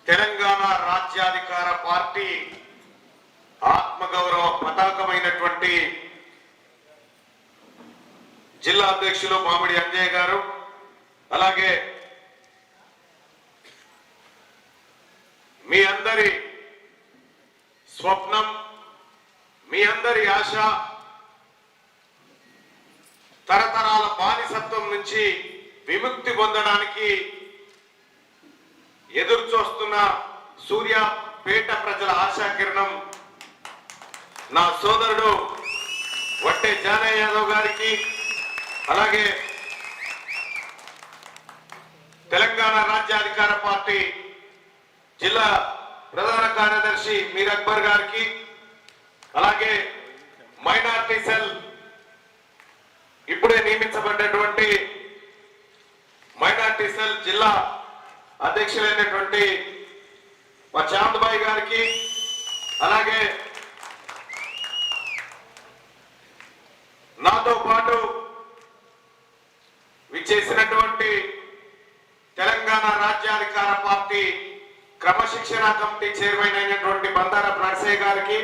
తెలంగాణ రాజ్యాధికార పార్టీ ఆత్మగౌరవ పతాకమైనటువంటి జిల్లా అధ్యక్షులు మామిడి అంజయ్య గారు, అలాగే మీ అందరి స్వప్నం, మీ అందరి ఆశ, తరతరాల బానిసత్వం నుంచి విముక్తి పొందడానికి ఎదురు చూస్తున్న సూర్యాపేట ప్రజల ఆశాకిరణం నా సోదరుడు వట్టే జానయ్య యాదవ్ గారికి, అలాగే తెలంగాణ రాజ్యాధికార పార్టీ జిల్లా ప్రధాన కార్యదర్శి మీర్ అక్బర్ గారికి, అలాగే మైనార్టీ సెల్ ఇప్పుడే నియమించబడినటువంటి మైనార్టీ సెల్ జిల్లా అధ్యక్షులైనటువంటి మా చాంద్బాయి గారికి, అలాగే నాతో పాటు విచ్చేసినటువంటి తెలంగాణ రాజ్యాధికార పార్టీ క్రమశిక్షణ కమిటీ చైర్మన్ అయినటువంటి బండార నరసయ్య గారికి,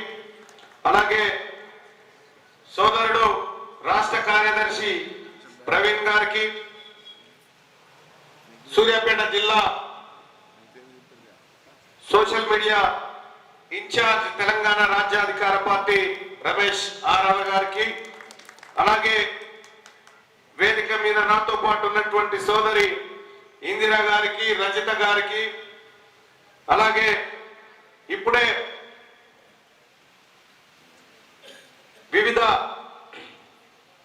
అలాగే సోదరుడు రాష్ట్ర కార్యదర్శి ప్రవీణ్ గారికి, సూర్యాపేట జిల్లా సోషల్ మీడియా ఇన్ఛార్జ్ తెలంగాణ రాజ్యాధికార పార్టీ రమేష్ ఆరాల గారికి, అలాగే వేదిక మీద నాతో పాటు ఉన్నటువంటి సోదరి ఇందిరా గారికి, రజిత గారికి, అలాగే ఇప్పుడే వివిధ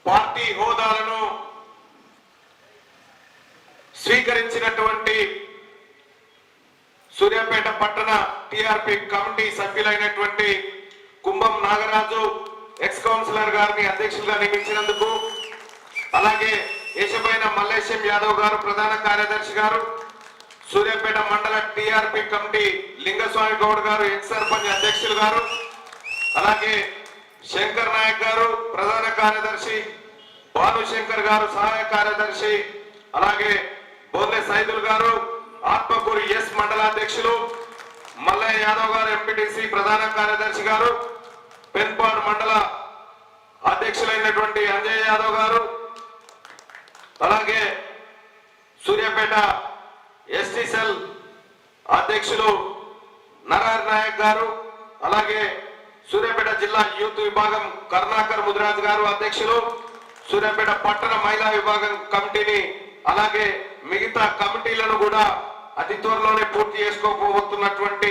పార్టీ హోదాలను స్వీకరించినటువంటి సూర్యాపేట పట్టణ టిఆర్పి కమిటీ సభ్యులైనటువంటి కుంభం నాగరాజు ఎక్స్ కౌన్సిలర్ గారిని అధ్యక్షులుగా నియమించినందుకు, అలాగే యశమైన మల్లేశం యాదవ్ గారు ప్రధాన కార్యదర్శి గారు, సూర్యాపేట మండల టిఆర్పి కమిటీ లింగస్వామి గౌడ్ గారు ఎక్స్ సర్పంచ్ అధ్యక్షులు గారు, అలాగే శంకర్ నాయక్ గారు ప్రధాన కార్యదర్శి, భానుశంకర్ గారు సహాయ కార్యదర్శి, అలాగే బోర్లే సైదుల్ గారు ఆత్మకూరు ఎస్ మండలాధ్యక్షులు, మల్లయ్య యాదవ్ గారు ఎంపీటీసీ ప్రధాన కార్యదర్శి గారు, పెన్పాడు మండల అధ్యక్షులైనటువంటి అంజయ్ యాదవ్ గారు, అలాగే సూర్యాపేట ఎస్టీ సెల్ అధ్యక్షులు నరార్ నాయక్ గారు, అలాగే సూర్యాపేట జిల్లా యూత్ విభాగం కరుణాకర్ ముదిరాజ్ గారు అధ్యక్షులు, సూర్యాపేట పట్టణ మహిళా విభాగం కమిటీని, అలాగే మిగతా కమిటీలను కూడా అతి త్వరలోనే పూర్తి చేసుకోబోతున్నటువంటి,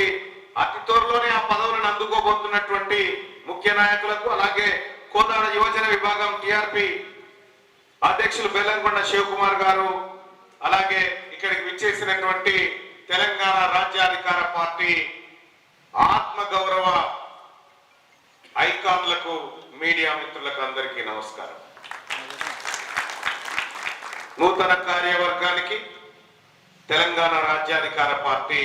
అతి త్వరలోనే ఆ పదవులను అందుకోబోతున్నటువంటి ముఖ్య నాయకులకు, అలాగే కోదాడ యువజన విభాగం టిఆర్పి అధ్యక్షులు బెల్లంకొండ శివకుమార్ గారు, అలాగే ఇక్కడికి విచ్చేసినటువంటి తెలంగాణ రాజ్యాధికార పార్టీ ఆత్మగౌరవ ఐకాన్లకు, మీడియా మిత్రులకు అందరికీ నమస్కారం. నూతన కార్యవర్గానికి తెలంగాణ రాజ్యాధికార పార్టీ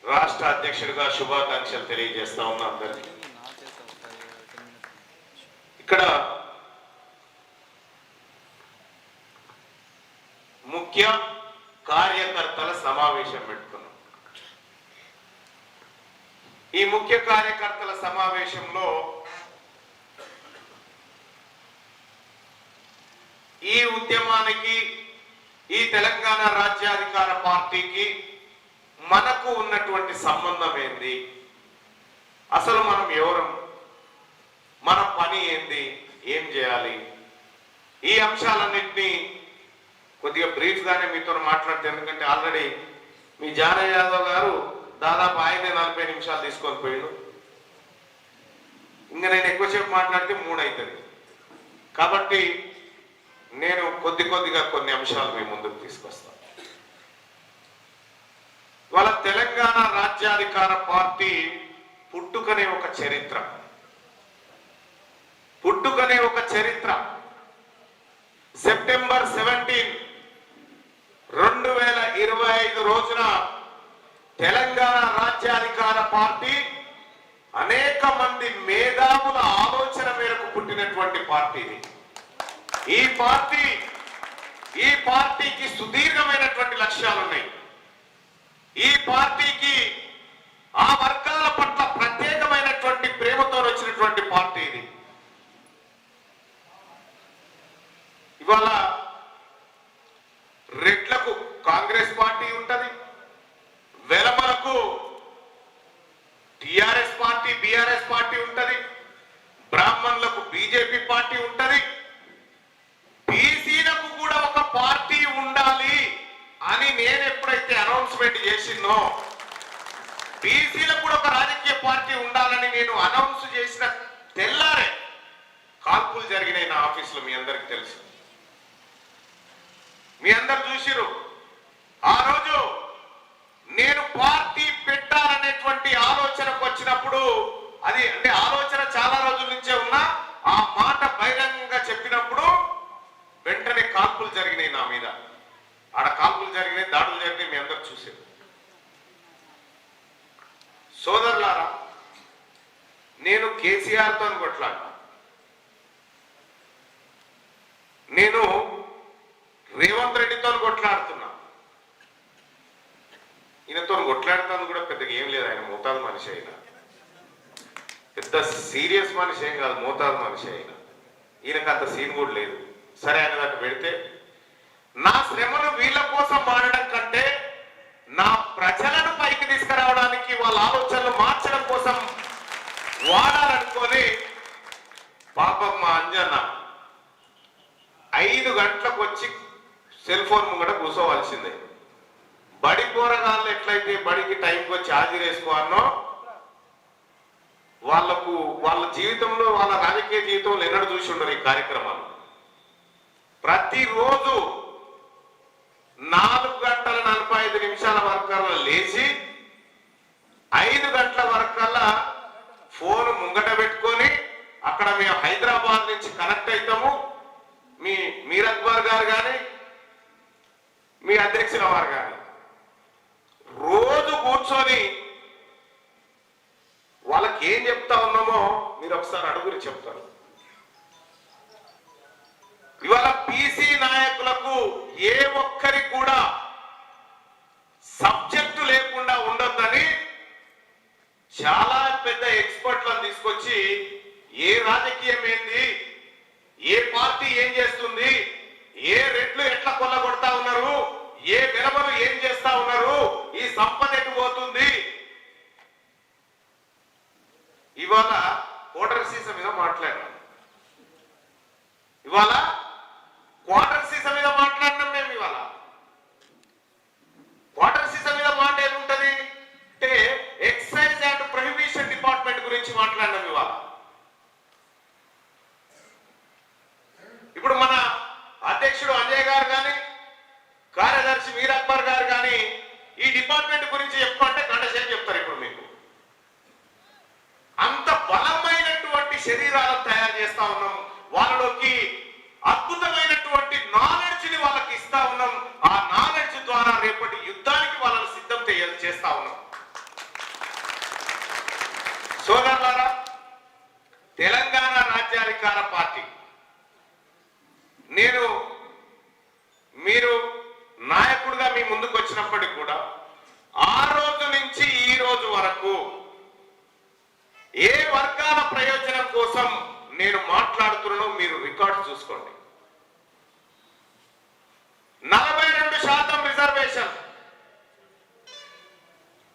రాష్ట్ర అధ్యక్షుడిగా శుభాకాంక్షలు తెలియజేస్తా ఉన్నా అందరికీ. ఇక్కడ ముఖ్య కార్యకర్తల సమావేశం పెట్టుకున్నాం. ఈ ముఖ్య కార్యకర్తల సమావేశంలో ఈ ఉద్యమానికి, ఈ తెలంగాణ రాజ్యాధికార పార్టీకి మనకు ఉన్నటువంటి సంబంధం ఏంది, అసలు మనం ఎవరు, మన పని ఏంది, ఏం చేయాలి, ఈ అంశాలన్నింటినీ కొద్దిగా బ్రీఫ్ గానే మీతో మాట్లాడితే, ఎందుకంటే ఆల్రెడీ మీ జానయ్య యాదవ్ గారు దాదాపు ఆయనే 40 నిమిషాలు తీసుకొని పోయాడు. ఇంకా నేను ఎక్కువసేపు మాట్లాడితే 3 అవుతుంది. కాబట్టి నేను కొద్దిగా కొన్ని అంశాలు మీ ముందుకు తీసుకొస్తాను. వాళ్ళ తెలంగాణ రాజ్యాధికార పార్టీ పుట్టుకనే ఒక చరిత్ర, పుట్టుకనే ఒక చరిత్ర. సెప్టెంబర్ 17, 2025 రోజున తెలంగాణ రాజ్యాధికార పార్టీ అనేక మంది మేధావుల ఆలోచన మేరకు పుట్టినటువంటి పార్టీ. ఈ పార్టీకి సుదీర్ఘమైనటువంటి లక్ష్యాలు ఉన్నాయి. ఈ పార్టీకి పార్టీ ఉంటది. బీసీలకు కూడా ఒక పార్టీ ఉండాలి అని నేను ఎప్పుడైతే అనౌన్స్మెంట్ చేసిందో, బీసీలకు కూడా ఒక రాజకీయ పార్టీ ఉండాలని నేను అనౌన్స్ చేసిన తెల్లారే కాల్పులు జరిగినాయి నా ఆఫీసులో. మీ అందరికి తెలుసు, మీ అందరు చూసిరు. ఆ రోజు నేను పార్టీ పెట్టాలనేటువంటి ఆలోచనకు వచ్చినప్పుడు, అది అంటే ఆలోచన చాలా రోజుల నుంచే ఉన్నా, ఆ మాట బహిరంగంగా చెప్పినప్పుడు వెంటనే కాల్పులు జరిగినాయి నా మీద. ఆడ కాల్పులు జరిగినాయి, దాడులు జరిగినాయి, మీ అందరు చూసారు. సోదరులారా, నేను కేసీఆర్తో కొట్లాడినా, నేను రేవంత్ రెడ్డితో కొట్లాడుతున్నా. ఈయనతో కొట్లాడుతాను కూడా పెద్దగా ఏం లేదు, ఆయన మోతాదు మనిషి అయినా, పెద్ద సీరియస్ మనిషి ఏం కాదు, మోతాదు మనిషి అయినా. ఈయనకు అంత సీన్ కూడా లేదు. సరే, ఆయన దాన్ని పెడితే నా శ్రమను వీళ్ళ కోసం వాడడం కంటే నా ప్రజలను పైకి తీసుకురావడానికి, వాళ్ళ ఆలోచనలు మార్చడం కోసం వాడాలనుకొని పాపం మా అంజన్న 5 గంటలకు వచ్చి సెల్ ఫోన్ ముంగట కూర్చోవలసిందే. బడి పోరగాళ్ళు ఎట్లయితే బడికి టైంకి వచ్చి హాజరేసుకోవాలనో, వాళ్లకు వాళ్ళ జీవితంలో, వాళ్ళ రాజకీయ జీవితంలో ఎన్నడూ చూసి ఉండరు ఈ కార్యక్రమాలు. ప్రతిరోజు 4:45 వరకల్లా లేచి 5 గంటల వరకల్లా ఫోన్ ముంగట పెట్టుకొని, అక్కడ మేము హైదరాబాద్ నుంచి కనెక్ట్ అవుతాము. మీర్ అక్బర్ గారు కానీ, మీ అధ్యక్షుల వారు కానీ రోజు కూర్చొని వాళ్ళకి ఏం చెప్తా ఉన్నామో మీరు ఒకసారి అడుగురి చెప్తారు. ఇవాళ బీసీ నాయకులకు ఏ ఒక్కరికి కూడా సబ్జెక్టు లేకుండా ఉండొద్దని చాలా పెద్ద ఎక్స్పర్ట్లను తీసుకొచ్చి, ఏ రాజకీయం ఏంది, ఏ పార్టీ ఏం చేస్తుంది, ఏ రెడ్లు ఎట్లా కొల్లగొడతా ఉన్నారు, ఏ వెలమలు ఏం చేస్తా ఉన్నారు, ఈ సంపద ఎటు పోతుంది, ఇవాళ క్వార్టర్ సీసా మీద మాట్లాడినాం. ఇవాళ క్వార్టర్ సీసా మీద మాట్లాడినాం మేము. ఇవాళ క్వార్టర్ సీసా మీద మాట ఏముంటది అంటే ఎక్సైజ్ అండ్ ప్రొహిబిషన్ డిపార్ట్మెంట్ గురించి మాట్లాడినాం. ఇవాళ ఇప్పుడు మన అధ్యక్షుడు అంజయ్ గారు కానీ, కార్యదర్శి మీర్ అక్బర్ గారు కానీ ఈ డిపార్ట్మెంట్ గురించి చెప్పమంటే గంట సేపు చెప్తారు. ఇప్పుడు మీకు అంత బలమైనటువంటి శరీరాలను తయారు చేస్తా ఉన్నాం, వాళ్ళలోకి అద్భుతమైనటువంటి నాలెడ్జ్ ని వాళ్ళకి ఇస్తా ఉన్నాం. ఆ నాలెడ్జ్ ద్వారా రేపటి యుద్ధానికి వాళ్ళని సిద్ధం చేస్తా ఉన్నాం. సోదరులారా, తెలంగాణ రాజ్యాధికార పార్టీ, నేను మీరు నాయకుడిగా మీ ముందుకు వచ్చినప్పటికి కూడా ఆ రోజు నుంచి ఈ రోజు వరకు ఏ వర్గాల ప్రయోజనం కోసం నేను మాట్లాడుతున్నానో మీరు రికార్డు చూసుకోండి. 42% రిజర్వేషన్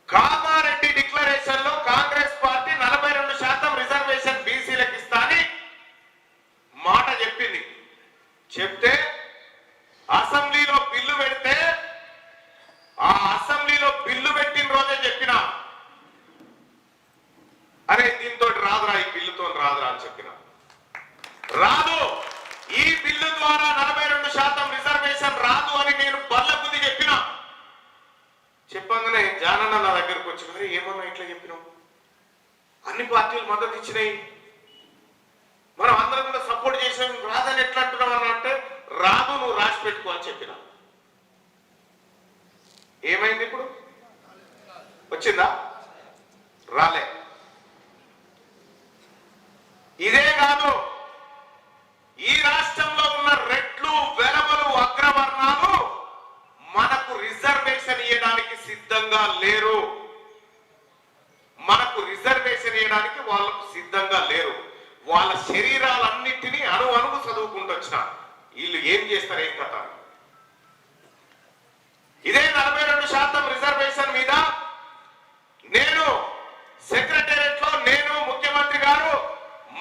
కామారెడ్డి డిక్లరేషన్ లో కాంగ్రెస్ పార్టీ 42% రిజర్వేషన్ బీసీలకు ఇస్తా అని మాట చెప్పింది. చెప్తే అసెంబ్లీలో బిల్లు పెడితే, ఆ అసెంబ్లీలో బిల్లు పెట్టిన రోజే చెప్పిన, అరే దీంతో రాదురా, ఈ బిల్లుతో రాదురా అని చెప్పిన. రాదు, ఈ బిల్లు ద్వారా 42% రిజర్వేషన్ రాదు అని నేను బల్ల బుద్ధి చెప్పిన. చెప్పగానే జానన్న నా దగ్గరకు వచ్చి, మరి ఏమన్నా ఇట్లా చెప్పినావు, అన్ని పార్టీలు మద్దతు ఇచ్చినాయి, మనం అందరం కూడా సపోర్ట్ చేసాం, రాదని ఎట్లా అంటున్నావు అని అంటే, రాదు నువ్వు రాసి పెట్టుకో అని చెప్పిన. ఏమైంది? ఇప్పుడు వచ్చిందా? రాలే. ఇదే కాదు, ఈ రాష్ట్రంలో ఉన్న రెడ్లు, వెలమలు, అగ్రవర్ణాలు మనకు రిజర్వేషన్ ఇవ్వడానికి సిద్ధంగా లేరు. మనకు రిజర్వేషన్ ఇవ్వడానికి వాళ్ళకు సిద్ధంగా లేరు. వాళ్ళ శరీరాలన్నింటినీ అణువు చదువుకుంటూ వచ్చిన వీళ్ళు ఏం చేస్తారు, ఏం కథ. ఇదే 42% రిజర్వేషన్ మీద నేను సెక్రటేరియట్ లో, నేను ముఖ్యమంత్రి గారు,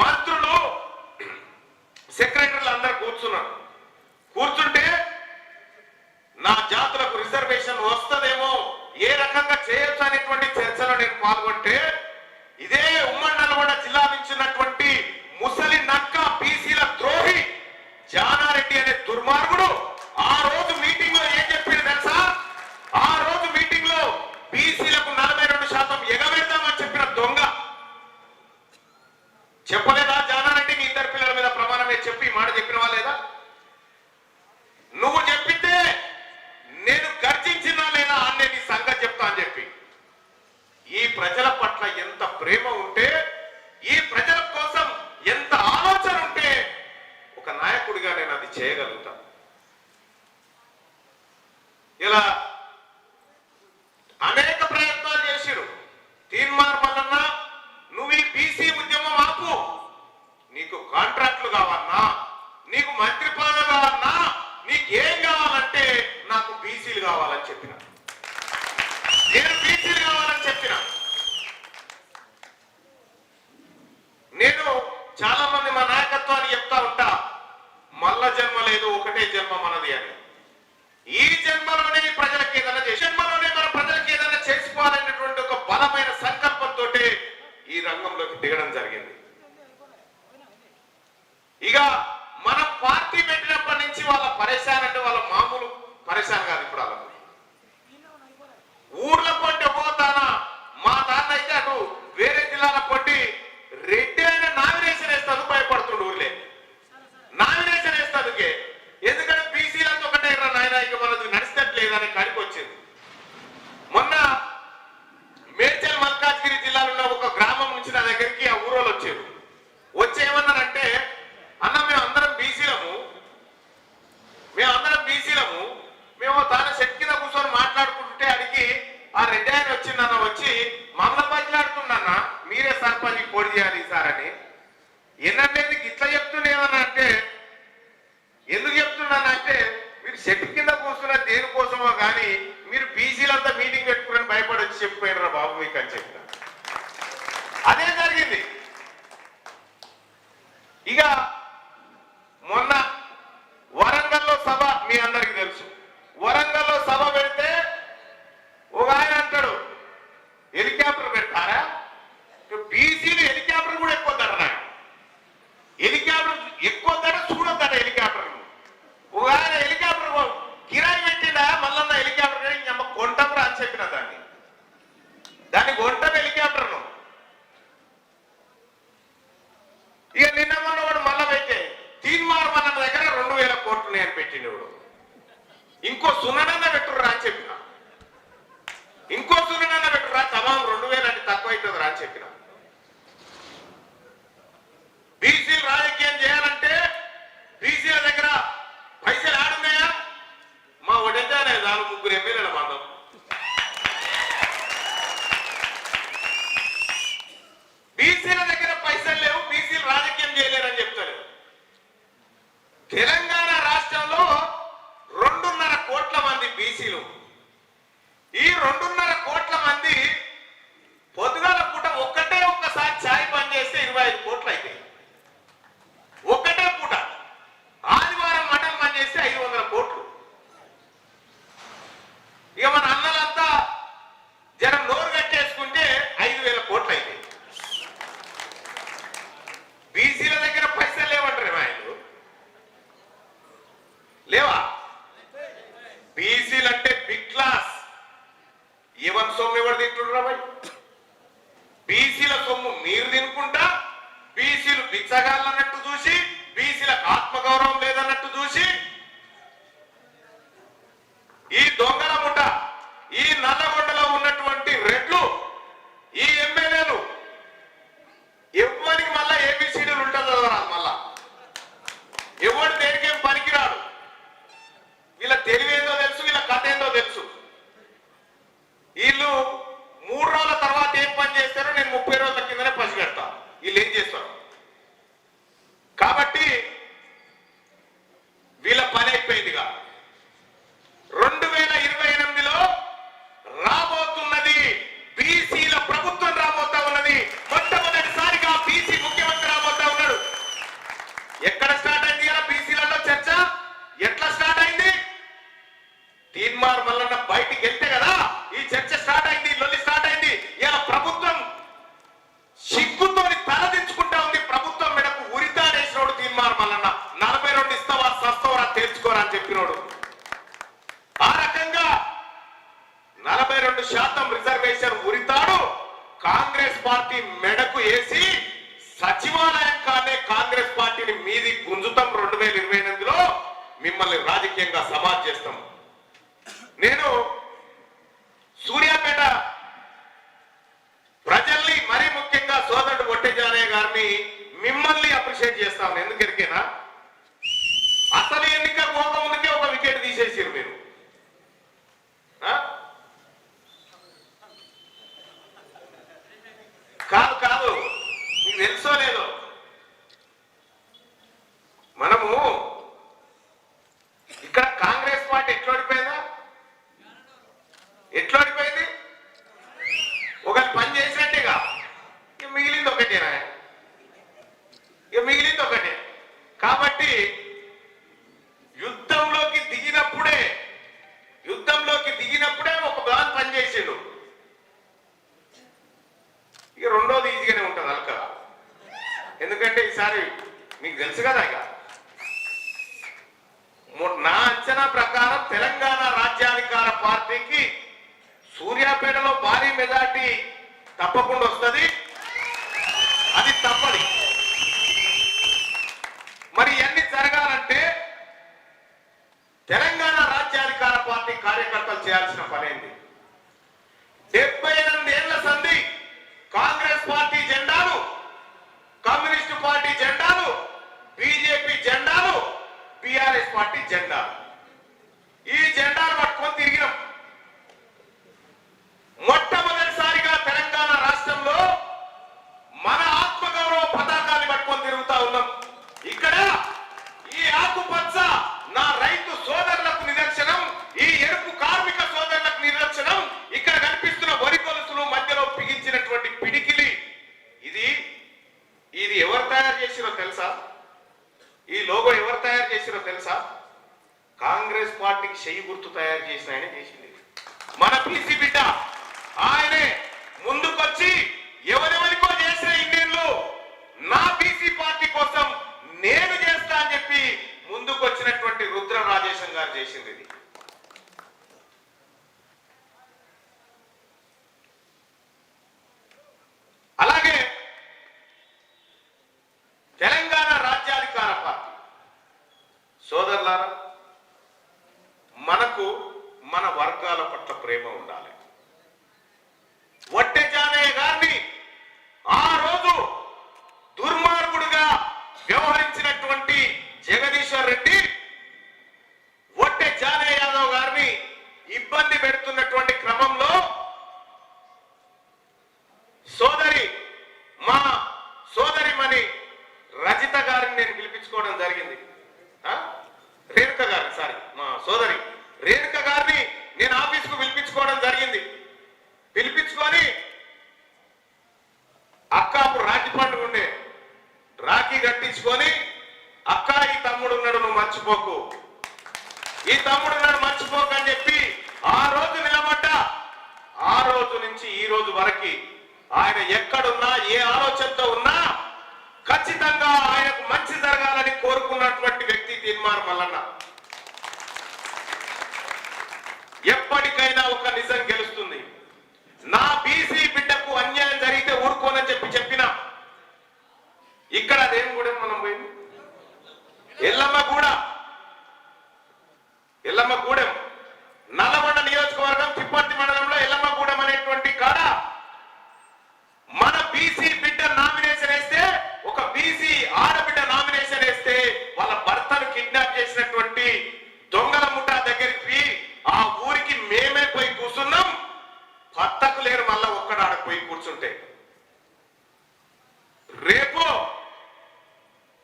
మంత్రులు పాల్గొంటే ఇదే ఉమ్మడి నల్గొండ జిల్లా నుంచి ఉన్నటువంటి ముసలి నక్క బీసీల ద్రోహి జానారెడ్డి అనే దుర్మార్గుడు ఆ రోజు మీటింగ్ లో ఏం చెప్పింది తెలుసా? ఆ రోజు మీటింగ్ లో బీసీలకు 42% ఎగవేద్దామని చెప్పిన దొంగ చెప్పలేదా? జానారెడ్డి మీ ఇద్దరు పిల్లల మీద ప్రమాణమే చెప్పి మాట చెప్పిన వాళ్ళేదా? నువ్వు చెప్పితే నేను గర్జించినా లేదా అనే నీ సంగతి చెప్తా అని చెప్పి ఈ ప్రజల పట్ల ఎంత ప్రేమ ఉంటే, ఈ ప్రజల కోసం ఎంత ఆలోచన ఉంటే ఒక నాయకుడిగా నేను అది చేయగలుగుతా. ఇలా అనేక ప్రయత్నాలు చేసిరు. తీన్మార్ మల్లన్న, నువ్వు ఈ బీసీ ఉద్యమం ఆపు, నీకు కాంట్రాక్టులు కావాలన్నా, నీకు మంత్రి పదవి కావాలన్నా, నీకేం కావాలంటే నాకు బీసీలు కావాలని చెప్పిన, నేను బీసీలు కావాలని చెప్పిన. నేను చాలా మంది మా నాయకత్వాన్ని చెప్తా ఉంటా, మల్ల జన్మ లేదు, ఒకటే జన్మ మనది అని. ఈ జన్మలోనే ప్రజలకు ఏదైనా జన్మలోనే మన ప్రజలకు ఏదైనా చేసుకోవాలనేటువంటి ఒక బలమైన సంకల్పంతో ఈ రంగంలోకి దిగడం జరిగింది. ఇక మన పార్టీ పెట్టినప్పటి నుంచి వాళ్ళ పరేషాన్ అంటే వాళ్ళ మామూలు పరేషాన్ కాదు. ఇప్పుడు వాళ్ళకు ఊర్ల పొంటి పోతానా, మా దాన్ని అయితే అటు వేరే జిల్లాల పొంటి రెడ్డి అయిన నామినేషన్ వేస్తాను భయపడుతుండు. ఊర్లే నామినేషన్ వేస్తాదుకే, ఎందుకంటే బీసీలతో ఒకటే నాయన ఇక మనది నడిచినట్లేదని కాడికి వచ్చింది. మొన్న మేడ్చల్ మల్కాజ్గిరి జిల్లాలో ఉన్న ఒక గ్రామం నుంచి నా దగ్గరికి ఆ ఊరోళ్ళు వచ్చారు. వచ్చి ఏమన్నారంటే, అన్న మేమందరం బీసీలము, మేము తాను సెట్ కింద కూర్చొని మాట్లాడుకుంటుంటే అడిగి ఆ రెడ్డి ఆయన వచ్చిందన్న, వచ్చి మమ్మల్ని బదిలాడుతుండన్న, మీరే సర్పంచ్ పోటీ చేయాలి సార్ అని. ఏంటంటే ఇట్లా చెప్తుండేమన్నా అంటే, ఎందుకు చెప్తున్నానంటే మీరు సెట్ కింద కూర్చున్న దేనికోసమో కానీ మీరు బీసీలంతా మీటింగ్ పెట్టుకుని భయపడి వచ్చి చెప్పిపోయినరా బాబు మీకు అని చెప్పిన. అదే జరిగింది. ఇక మొన్న వరంగల్లో సభ మీ అందరికి తెలుసు. వరంగల్లో సభ పెడితే ఒక ఆయన అంటాడు, హెలికాప్టర్ పెడతారా? బీసీలు హెలికాప్టర్ కూడా ఎక్కువద్దట. నాకు హెలికాప్టర్ ఎక్కువద్దట, చూడొద్దట హెలికాప్టర్. ఒక ఆయన హెలికాప్టర్ కిరాయి పెట్టిండా మళ్ళన్న హెలికాప్టర్ ఇంకమ్మ కొంటంరా అని చెప్పిన దాన్ని కొంటాం హెలికాప్టర్ను. ఇక నిన్న మొన్న వాడు మళ్ళా పెట్టే తీన్మార్ మల్ల దగ్గర 2000 కోట్లు నేను పెట్టిండు. ఇంకో సున్ననన్న పెట్టుర్రా అని చెప్పిన, ఇంకో సున్ననన్న పెట్టుర్రా, తమాం 2000 అంటే తక్కువ అవుతుంది రా అని చెప్పిన. బీసీలు రాజకీయం చేయాలంటే బీసీల దగ్గర పైసలు ఆడున్నాయా? మా ఒడెంజానే దాని 3 ఎమ్మెల్యేల మందం. బీసీల దగ్గర పైసలు లేవు, బీసీలు రాజకీయం చేయలేరని చెప్తారు. తెలంగాణ రాష్ట్రంలో 2.5 కోట్ల మంది బీసీలు. ఈ 2.5 కోట్ల మంది పొద్దుగాల పూట ఒక్కసారి ఛాయ్ బంద్ చేస్తే 25 కోట్లు అయితే, ఒక్కటే పూట ఆదివారం మటన్ బంద్ చేస్తే 500 కోట్లు. ఇక మన అన్నలంతా జనం నోరు కట్టేసుకుంటే 5000 కోట్లు అయితే. బీసీల దగ్గర పైసలు లేవంటారు ఆయన, లేవా? బీసీలు అంటే బిగ్ క్లాస్. ఏమని సొమ్ము ఎవరు తింటున్నారా భయ్? బీసీల సొమ్ము మీరు తినుకుంటా, బీసీలు బిచ్చగాళ్ళు అన్నట్టు చూసి, బీసీలకు ఆత్మగౌరవం లేదన్నట్టు చూసి, ఈ దొంగల ముఠ, ఈ నల్లగొండలో ఉన్నటువంటి రెడ్లు, ఈ ఎమ్మెల్యేలు ఎవరికి మళ్ళా ఏబిసిడీలు ఉంటుందో మళ్ళా ఎవరు దేనికేం పనికిరాడు. వీళ్ళ తెలివేందో తెలుసు, వీళ్ళ కథ ఏందో తెలుసు. వీళ్ళు 3 రోజుల తర్వాత ఏం పని చేస్తారో నేను 30 రోజుల కిందనే పసిగడతా వీళ్ళు ఏం చేస్తారు. కాబట్టి వీళ్ళ పని అయిపోయిందిగా. 2028లో రిజర్వేషన్ ఉరితాడు కాంగ్రెస్ పార్టీ మెడకు వేసి సచివాలయం కానే కాంగ్రెస్ పార్టీని మీది గుంజుతాం 2028లో మిమ్మల్ని రాజకీయంగా సమాజ్ చేస్తాం. నేను సూర్యాపేట ప్రజల్ని మరీ ముఖ్యంగా సోదరుడు ఒట్టె జానయ్య గారిని మిమ్మల్ని అప్రిషియేట్ చేస్తాను. ఎందుకెరికేనా అసలు ఎన్నిక పోకముందుకే ఒక వికెట్ తీసేసారు మీరు. కాదు కాదు మీకు తెలుసో లేదో, మనము ఇక్కడ కాంగ్రెస్ పార్టీ ఎట్లా ఓడిపోయిందా, ఎట్లా ఓడిపోయింది? ఒకటి పని చేసినట్టేగా, ఇక మిగిలింది ఒకటేనా, ఇక మిగిలింది ఒకటే. కాబట్టి యుద్ధంలోకి దిగినప్పుడే ఒక బాగా పనిచేసిండు. ఇక రెండోది ఈజీగానే ఉంటుంది అల్క. ఎందుకంటే ఈసారి మీకు తెలుసు కదా, ఇక నా అంచనా ప్రకారం తెలంగాణ రాజ్యాధికార పార్టీకి సూర్యాపేటలో భారీ మెజార్టీ తప్పకుండా వస్తుంది. అది తప్పది. మరి ఇవన్నీ జరగాలంటే తెలంగాణ రాజ్యాధికార పార్టీ కార్యకర్తలు చేయాల్సిన పనేంది? 78 ఏళ్ల సంధి కాంగ్రెస్ పార్టీ జెండాలు, కమ్యూనిస్టు పార్టీ జెండాలు, బీజేపీ జెండాలు, టిఆర్ఎస్ పార్టీ జెండాలు, ఈ జెండాలు పట్టుకొని తిరిగినాం. మొట్టమొదటిసారిగా తెలంగాణ రాష్ట్రంలో మన ఆత్మగౌరవ పతాకాన్ని పట్టుకొని తిరుగుతా ఉన్నాం. ఇక్కడ ఈ ఆకుపచ్చ నా రైతు సోదరులకు నిదర్శనం, ఈ ఎరుపు కార్మిక సోదరులకు నిదర్శనం. ఇక్కడ కనిపిస్తున్న వరి గొలుసులు మధ్యలో బిగించినటువంటి పిడికిలి, ఇది ఎవరు తయారు చేసిరో తెలుసా? ఈ లోగో ఎవరు తయారు చేసిరో తెలుసా? కాంగ్రెస్ పార్టీకి చెయ్యి గుర్తు తయారు చేసిన ఆయన చేసింది. మన బీసీ బిడ్డ ఆయనే ముందుకొచ్చి ఎవరెవరికో చేసిన ఇండియన్లు నా బీసీ పార్టీ కోసం నేను చేస్తా అని చెప్పి ముందుకు వచ్చినటువంటి రుద్ర రాజేశం గారు చేసింది. ఇది అలాగే తెలంగాణ రాజ్యాధికార పార్టీ సోదరులారా, మనకు మన వర్గాల పట్ల ప్రేమ ఉండాలి. ఒట్టె జానయ్య గారిని ఆ రోజు దుర్మార్గుడుగా వ్యవహరించినటువంటి జగదీశ్వర్ రెడ్డి ఒట్టె జానయ్య యాదవ్ గారిని ఇబ్బంది పెడుతున్నటువంటి క్రమంలో మా సోదరిమణి రజిత గారిని నేను పిలిపించుకోవడం జరిగింది. రేణుక గారిని, మా సోదరి రేణుక గారిని నేను ఆఫీసుకు పిలిపించుకోవడం జరిగింది. పిలిపించుకొని అక్క అప్పుడు రాఖీ పండుగ ఉండే, రాఖీ కట్టించుకొని అక్క ఈ తమ్ముడు ఉన్నాడు నువ్వు మర్చిపోకు, ఈ తమ్ముడు ఉన్నాడు మర్చిపోకు అని చెప్పి ఆ రోజు నిలబడ్డా. ఆ రోజు నుంచి ఈ రోజు వరకు ఆయన ఎక్కడున్నా ఏ ఆలోచనతో ఉన్నా ఖచ్చితంగా ఆయనకు మంచి జరగాలని కోరుకున్నటువంటి వ్యక్తి తీన్మార్ మల్లన్న. ఎప్పటికైనా ఒక నిజం గెలుస్తుంది. నా బీసీ బిడ్డకు అన్యాయం జరిగితే ఊరుకోనని చెప్పిన ఇక్కడ అదేం కూడా మనం పోయింది ఎల్లమ్మగూడెం నల్లగొండ నియోజకవర్గం తిప్పర్తి మండలంలో ఎల్లమ్మగూడెం అనేటువంటి కాడ మన బీసీ బిడ్డ నామినేషన్ వేస్తే, ఒక బీసీ ఆడబిడ్డ నామినేషన్ వేస్తే వాళ్ళ భర్తను కిడ్నాప్ చేసినటువంటి దొంగల ముఠా దగ్గరికి ఆ ఊరికి మేమే పోయి కూర్చున్నాం. భర్తకు లేరు మళ్ళా ఒక్కడ ఆడపోయి కూర్చుంటే. రేపు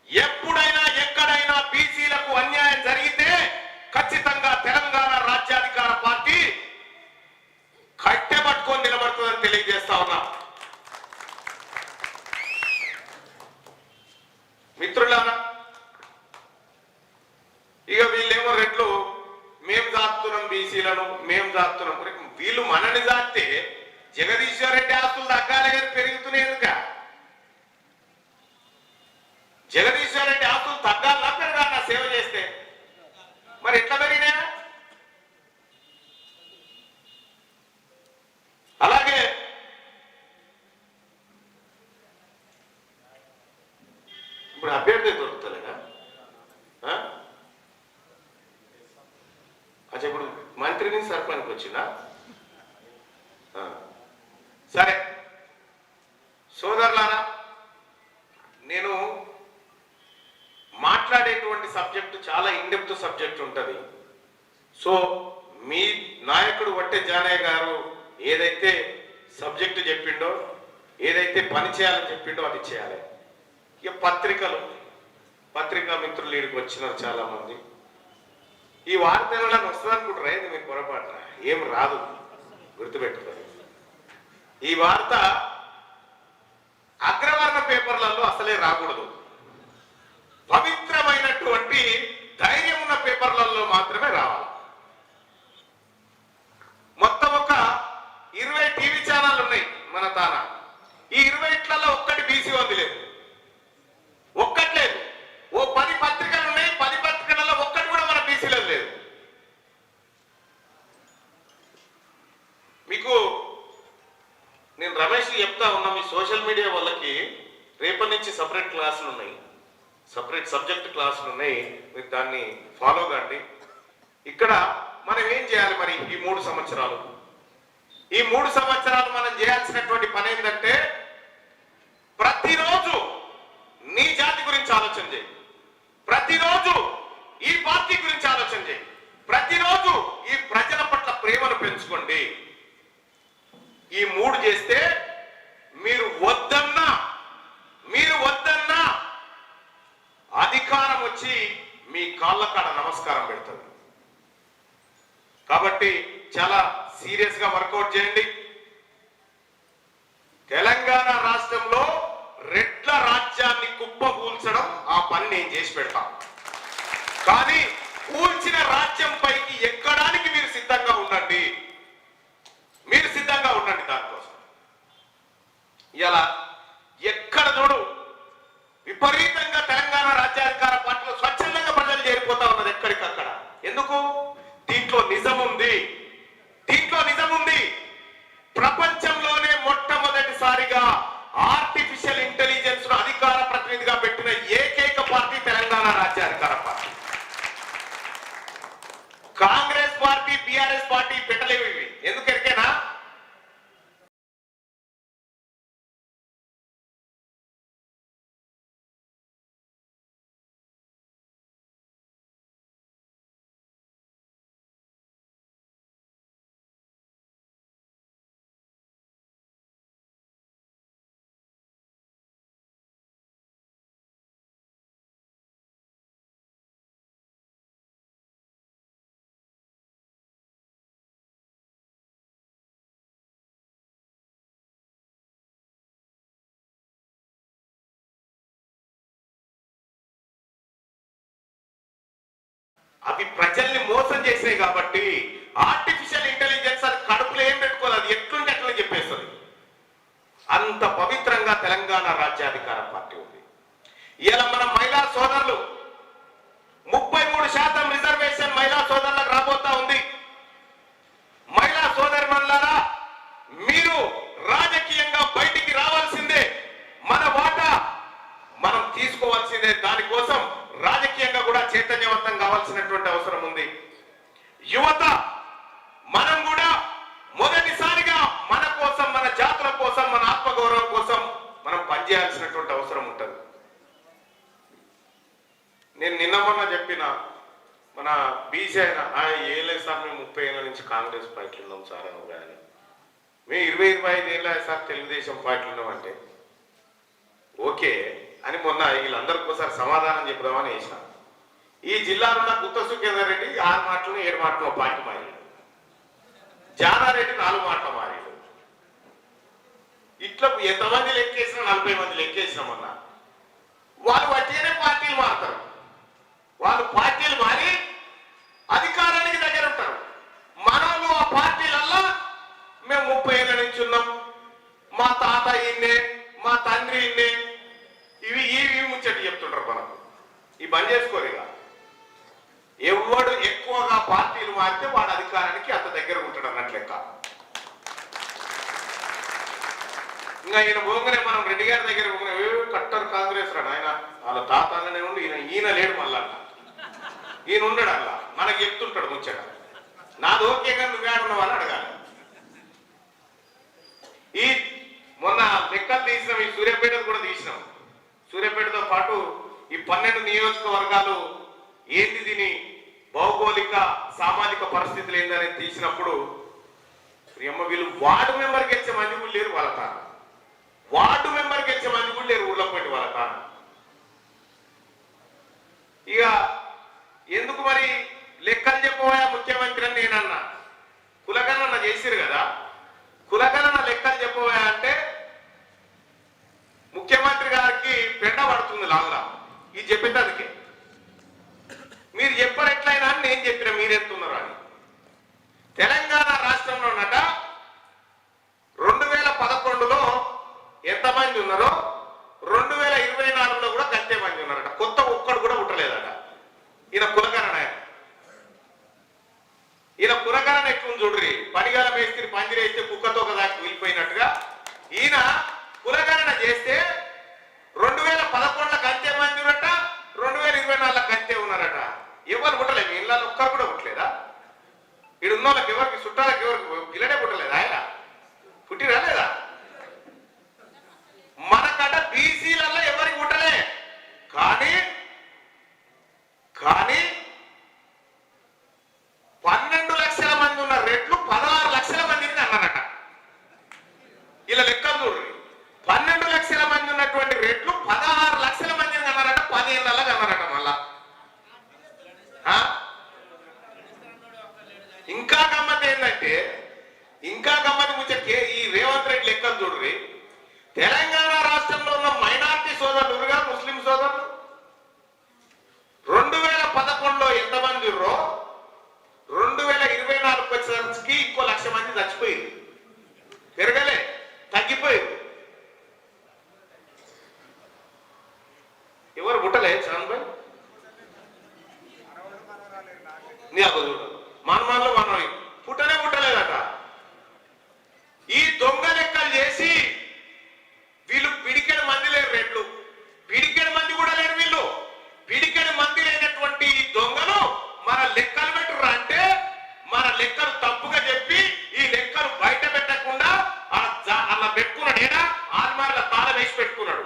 ఎప్పుడైనా ఎక్కడైనా బీసీలకు అన్యాయం జరిగితే ఖచ్చితంగా తెలంగాణ రాజ్యాధికార పార్టీ కట్టె పట్టుకొని నిలబడుతుందని తెలియజేస్తా ఉన్నా. మిత్రులారా, ఇక వీళ్ళేమో రెట్లు మేము దాస్తున్నాం, బీసీలను మేము దాస్తున్నాం. వీళ్ళు మనని దాస్తే జగదీశ్వర్ రెడ్డి ఆస్తులు తగ్గాలి కానీ పెరుగుతున్నాయి. ఎందుక జగదీశ్వర్ రెడ్డి ఆస్తులు తగ్గాలా పెరగాల సేవ చేస్తే? మరి ఎట్లా పెరిగినా? అలా అభ్యర్థి దొరుకుతలేదా? అచ్చా, ఇప్పుడు మంత్రిని సర్పంచ్కి వచ్చిందా? సరే సోదరులారా, నేను మాట్లాడేటువంటి సబ్జెక్టు చాలా ఇన్డెప్త్ సబ్జెక్ట్ ఉంటుంది. సో మీ నాయకుడు వట్టే జానయ్య గారు ఏదైతే సబ్జెక్టు చెప్పిండో, ఏదైతే పని చేయాలని చెప్పిండో అది చేయాలి. ఇక పత్రికా మిత్రులు వీడికి వచ్చినారు చాలా మంది. ఈ వార్తలను వస్తుంది అనుకుంటారా? ఇది మీరు పొరపాటున ఏం రాదు, గుర్తుపెట్టుకోండి. ఈ వార్త అగ్రవర్ణ పేపర్లలో అసలే రాకూడదు. పవిత్రమైనటువంటి ధైర్యం ఉన్న పేపర్లలో మాత్రమే రావాలి. మొత్తం ఒక 20 టీవీ ఛానల్ ఉన్నాయి మన తాన. ఈ 20లలో ఒక్కటి బీసీ వంది లేదు, ఒక్కటి లేదు. ఓ 10 పత్రికలు ఉన్నాయి, 10 పత్రికలలో ఒక్కటి కూడా మన బీసీలో లేదు. మీకు నేను రమేష్ చెప్తా ఉన్నా, మీ సోషల్ మీడియా వాళ్ళకి రేపటి నుంచి సపరేట్ క్లాసులు ఉన్నాయి, సపరేట్ సబ్జెక్ట్ క్లాసులు ఉన్నాయి. మీరు దాన్ని ఫాలో కండి. ఇక్కడ మనం ఏం చేయాలి మరి? ఈ 3 సంవత్సరాలు మనం చేయాల్సినటువంటి పని ఏంటంటే, ప్రతిరోజు నీ జాతి గురించి ఆలోచన చేయి, ప్రతిరోజు ఈ పార్టీ గురించి ఆలోచన చేయి, ప్రతిరోజు ఈ ప్రజల పట్ల ప్రేమను పెంచుకోండి. ఈ 3 చేస్తే మీరు వద్దన్నా అధికారం వచ్చి మీ కాళ్ళ కాడ నమస్కారం పెడుతుంది. కాబట్టి చాలా సీరియస్ గా వర్కౌట్ చేయండి. తెలంగాణ రాష్ట్రంలో రెడ్ల రాజ్యాన్ని కుప్పకూల్చడం ఆ పని నేను చేసి పెడతాను. కానీ కూల్చిన రాజ్యం పైకి ఎక్కడానికి మీరు సిద్ధంగా ఉండండి, దానికోసం. ఇలా ఎక్కడ చూడు విపరీతంగా తెలంగాణ రాజ్యాధికార పార్టీలో స్వచ్ఛందంగా ప్రజలు చేరిపోతా ఉన్నది ఎక్కడికక్కడ. ఎందుకు? దీంట్లో నిజం ఉంది. ప్రపంచంలోనే మొట్టమొదటిసారిగా ఆర్టిఫిషియల్ ఇంటెలిజెన్స్ ను అధికార ప్రతినిధిగా పెట్టిన ఏకైక పార్టీ తెలంగాణ రాజ్యాధికార party. Congress party, BRS party పెట్టలేవు ఇవి. ఎందుకెరికేనా? అవి ప్రజల్ని మోసం చేసినాయి కాబట్టి ఆర్టిఫిషియల్ ఇంటెలిజెన్స్ అది కడుపులో ఏం పెట్టుకోదు, అది ఎట్లుంటే అట్లా చెప్పేస్తుంది. అంత పవిత్రంగా తెలంగాణ రాజ్యాధికార పార్టీ ఉంది. ఇలా మన మహిళా సోదరులు 33% రిజర్వేషన్ మహిళా సోదరులకు రాబోతా ఉంది. మహిళా సోదరులారా, మీరు రాజకీయంగా బయటికి రావాల్సిందే. మన వాటా మనం తీసుకోవాల్సిందే. దానికోసం రాజకీయంగా కూడా చైతన్యవంతం కావాల్సినటువంటి అవసరం ఉంది. యువత మనం కూడా మొదటిసారిగా మన కోసం, మన జాతుల కోసం, మన ఆత్మగౌరవం కోసం మనం పనిచేయాల్సినటువంటి అవసరం ఉంటుంది. నేను నిన్న మొన్న చెప్పిన మన బీసీ ఆయన ఏలేదు సార్, మేము 30 ఏళ్ళ నుంచి కాంగ్రెస్ పార్టీలో ఉన్నాం సార్ అని. కానీ మేము 20-25 ఏళ్ళ సార్ తెలుగుదేశం పార్టీలో ఉన్నామంటే ఓకే అని మొన్న వీళ్ళందరికీ ఒకసారి సమాధానం చెప్దామని వేసిన. ఈ జిల్లాలో ఉన్న గుత్త సుఖేందర్ రెడ్డి 6 మాటలు 7 మాటలు పార్టీ మారాడు, జానారెడ్డి 4 మాటలు మారాడు. ఇట్లా ఎంతమంది లెక్కేసినా 40 మంది లెక్కేసినామన్నా. వాళ్ళు వట్టిగానే పార్టీలు మారుతారు. వాళ్ళు పార్టీలు మారి అధికారానికి దగ్గర ఉంటారు. మనము ఆ పార్టీలల్లో మేము 30 ఏళ్ళ నుంచి ఉన్నాం, మా తాత ఇన్నే, మా తండ్రి ఇన్నే, ఇవి ముచ్చటి చెప్తుంటారు. మనకు ఈ బంద్ చేసుకోరు. ఇక ఎవడు ఎక్కువగా పార్టీలు మారితే వాడు అధికారానికి అంత దగ్గర ఉంటాడు అన్నట్టు లెక్క. ఇంకా ఈయన పోగానే మనం రెడ్డి గారి దగ్గర పోగానే కట్టర్ కాంగ్రెస్ రాడు ఆయన వాళ్ళ తాతనే ఉండి ఈయన లేడు మళ్ళా ఈయన ఉన్నాడు అలా మనకి చెప్తుంటాడు ముచ్చట నాది ఓకే కానీ నువ్వేడున్నావు అని అడగాలి. ఈ మొన్న లెక్కలు తీసినాం, ఈ సూర్యాపేటను కూడా తీసినాం. సూర్యాపేటతో పాటు ఈ 12 నియోజకవర్గాలు ఏంది దీని భౌగోళిక సామాజిక పరిస్థితులు ఏందనేది తీసినప్పుడు వీళ్ళు వార్డు మెంబర్ గెలిచే మంది కూడా లేరు వాళ్ళ కారణం, వార్డు మెంబర్ గెలిచే మంది కూడా లేరు ఊళ్ళో పోయి వాళ్ళ కారణం. ఇక ఎందుకు మరి లెక్కలు చెప్పబోయా ముఖ్యమంత్రి అని నేనన్నా. కులగణన చేసిరు కదా, కులగణన లెక్కలు చెప్పబోయా అంటే ముఖ్యమంత్రి గారికి పెండ పడుతుంది లాగులా. ఇది చెప్పేదానికి మీరు చెప్పారు ఎట్లయినా అని నేను చెప్పిన మీరెంతున్నారు అని. తెలంగాణ రాష్ట్రంలో ఉన్నట 2011లో ఎంతమంది ఉన్నారో 2024లో కూడా గంతే మంది ఉన్నారట. కొత్త ఒక్కడు కూడా పుట్టలేదట. ఈయన కులగణన, ఈయన కులగణన ఎక్కువ చూడ్రి. పనిగాల మేస్త్రి పందిరేస్తే కుక్కతో దాకా వెళ్ళిపోయినట్టుగా ఈయన కులగణన చేస్తే 2011లో గంతే మంది ఉన్నారట, 2024లో గంతే ఉన్నారట. ఎవరు పుట్టలేదు, మీ ఇళ్ళలో ఒక్కరు కూడా పుట్టలేదా? ఇక్కడ ఉన్న వాళ్ళకి ఎవరికి చుట్టాలకి ఎవరికి పిల్లనే పుట్టలేదా? ఆయన పుట్టి రాలేదా? మనకట బీసీలలో ఎవరికి పుట్టలే, కానీ 12 లక్షల మంది ఉన్న రెట్లు 16 లక్షల మందిని అన్నారట. ఇలా లెక్కలు చూడండి, 12 లక్షల మంది ఉన్నటువంటి రెట్లు 16 లక్షల మందిని అన్నారట. 10 ఏళ్ళగా అన్నారట. మళ్ళా ఇంకా గమ్మత్ ఏంటంటే, ఇంకా గమ్మత్ ముచ్చే ఈ రేవంత్ రెడ్డి లెక్కలు చూడ్రి. తెలంగాణ రాష్ట్రంలో ఉన్న మైనార్టీ సోదరులుగా ముస్లిం సోదరులు 2011లో ఎంతమంది ఉర్రో 2024 వచ్చేసరికి ఇంకో 1,00,000 మంది చచ్చిపోయింది. పెరగలే, తగ్గిపోయింది. ఎవరు పుట్టలే చరణ్ భాయ్? నీ అబ్బ చూడు, మనమాల్లో మనం పుట్టలేదట. ఈ దొంగ లెక్కలు చేసి వీళ్ళు పిడికెడు మంది లేరు, రెట్లు పిడికెడు మంది కూడా లేరు. వీళ్ళు పిడికెడు మంది లేనటువంటి ఈ దొంగలు మన లెక్కలు పెట్టుర్రా అంటే మన లెక్కలు తప్పుగా చెప్పి ఈ లెక్కలు బయట పెట్టకుండా అలా పెట్టుకున్నాడు. ఏడా ఆల్మారిల తాళం వేసి పెట్టుకున్నాడు.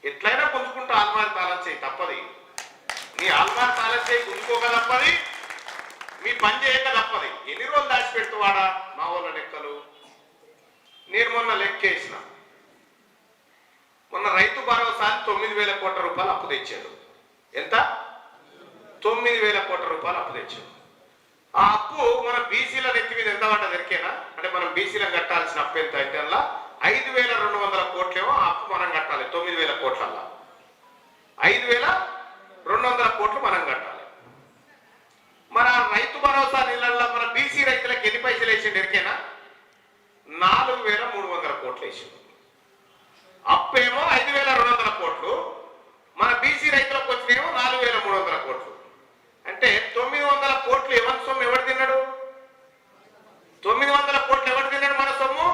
ఎట్లయినా పుంజుకుంటూ ఆల్మారి తాళం చేయి తప్పది. నీ ఆల్మారి తాళం చేయి గుంజుకోక తప్పది, మీ పని చేయక తప్పది. ఎన్ని రోజులు దాచిపెడుతువాడా మా వాళ్ళ లెక్కలు? నేను మొన్న లెక్కేసిన, మొన్న రైతు భరోసా 9,000 కోట్ల రూపాయలు అప్పు తెచ్చాడు. ఎంత? 9,000 కోట్ల రూపాయలు అప్పు తెచ్చాడు. ఆ అప్పు మన బీసీల నెత్తి మీద ఎంత పడ్డ దొరికేనా అంటే మనం బీసీలను కట్టాల్సిన అప్పు ఎంత అయితే అలా 5,200 కోట్లేమో ఆ అప్పు మనం కట్టాలి. 9,000 కోట్లల్లా 5,200 కోట్లు మనం కట్టాలి. మన రైతు భరోసా నీళ్ళల్లో మన బీసీ రైతులకు ఎన్ని పైసలు వేసిండు ఎరికేనా? 4,300 కోట్లు వేసిండు. అప్పేమో 5,200 కోట్లు, మన బీసీ రైతులకు వచ్చినేమో 4,300 కోట్లు. అంటే 900 కోట్లు ఎవరి సొమ్ము ఎవరు తిన్నాడు? 900 కోట్లు ఎవరు తిన్నాడు మన సొమ్ము?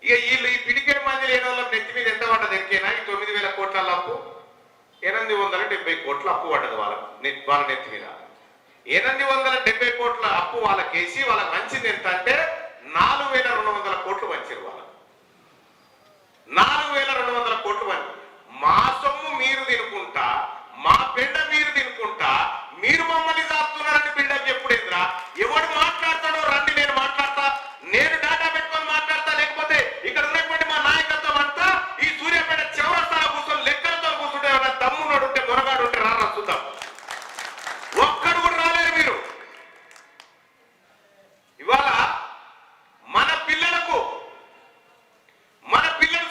ఇక వీళ్ళు ఈ పిడికెడు మంది లేని వాళ్ళ నెత్తి మీద ఎంత పడ్డది ఎరికేనా? ఈ 9,000 కోట్ల అప్పు 870 కోట్ల అప్పు పడ్డది వాళ్ళ నెత్తి మీద. 870 కోట్ల అప్పు వాళ్ళకేసి వాళ్ళకి మంచిది ఎంత అంటే 4,200 కోట్లు మంచిది. వాళ్ళ 4,200 కోట్లు మంచి. మా సొమ్ము మీరు తినుకుంటా, మా పెండ మీరు తినుకుంటా, మీరు మమ్మల్ని దాస్తున్నారని బిల్డప్ ఎప్పుడేంద్రా? ఎవడు మాట్లాడతాడో రండి, నేను మాట్లాడతా. నేను డాటా పెట్టుకొని మాట్లాడతా. లేకపోతే ఇక్కడ ఉన్నటువంటి మా నాయకత్వం అంతా ఈ సూర్యాపేట చౌరస్తాలో కూర్చొని లెక్కలతో కూర్చుంటే తమ్ముడు ఉంటే మొరగాడు ఉంటే రారా చూద్దాం. ఒక్కడు కూడా రాలేరు మీరు. ఇవాళ మన పిల్లలు